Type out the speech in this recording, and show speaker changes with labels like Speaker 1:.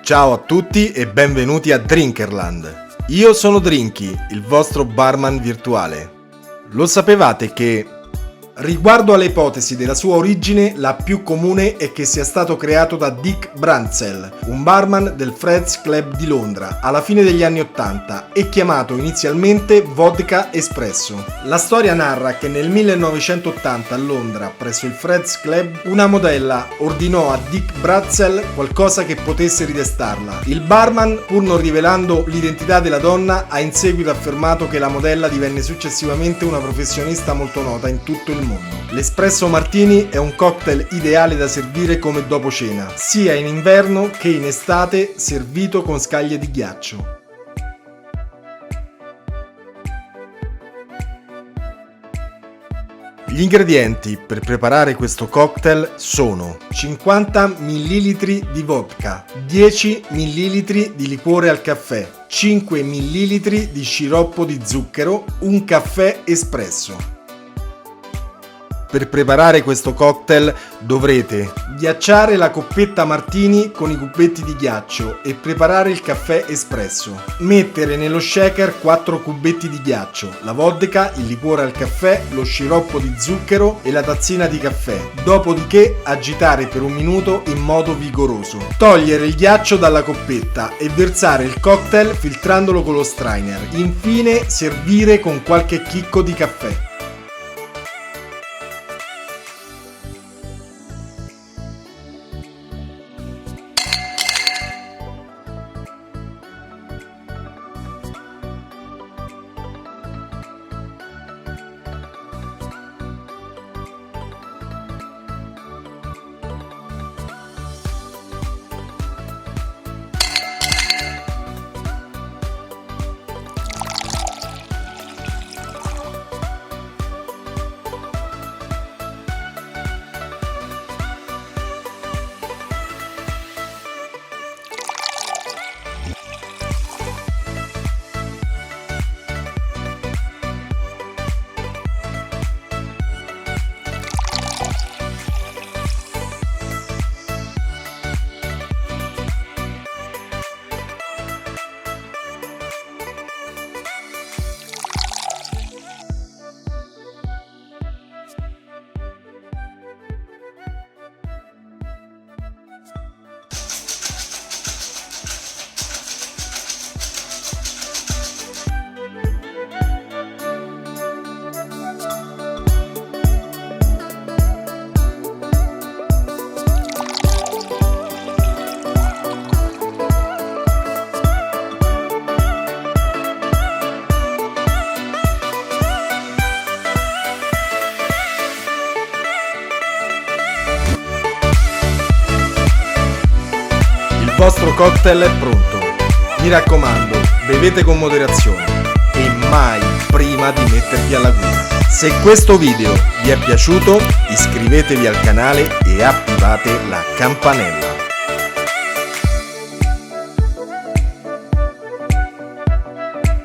Speaker 1: Ciao a tutti e benvenuti a Drinkerland. Io sono Drinky, il vostro barman virtuale. Lo sapevate che, riguardo alle ipotesi della sua origine, la più comune è che sia stato creato da Dick Bransell, un barman del Fred's Club di Londra, alla fine degli anni '80 e chiamato inizialmente Vodka Espresso. La storia narra che nel 1980 a Londra, presso il Fred's Club, una modella ordinò a Dick Bransell qualcosa che potesse ridestarla. Il barman, pur non rivelando l'identità della donna, ha in seguito affermato che la modella divenne successivamente una professionista molto nota in tutto il mondo. L'espresso martini è un cocktail ideale da servire come dopo cena, sia in inverno che in estate, servito con scaglie di ghiaccio. Gli ingredienti per preparare questo cocktail sono 50 ml di vodka, 10 ml di liquore al caffè, 5 ml di sciroppo di zucchero, un caffè espresso. Per preparare questo cocktail dovrete ghiacciare la coppetta martini con i cubetti di ghiaccio e preparare il caffè espresso. Mettere nello shaker 4 cubetti di ghiaccio, la vodka, il liquore al caffè, lo sciroppo di zucchero e la tazzina di caffè. Dopodiché agitare per un minuto in modo vigoroso. Togliere il ghiaccio dalla coppetta e versare il cocktail filtrandolo con lo strainer. Infine servire con qualche chicco di caffè. Il vostro cocktail è pronto. Mi raccomando, bevete con moderazione e mai prima di mettervi alla guida. Se questo video vi è piaciuto, iscrivetevi al canale e attivate la campanella.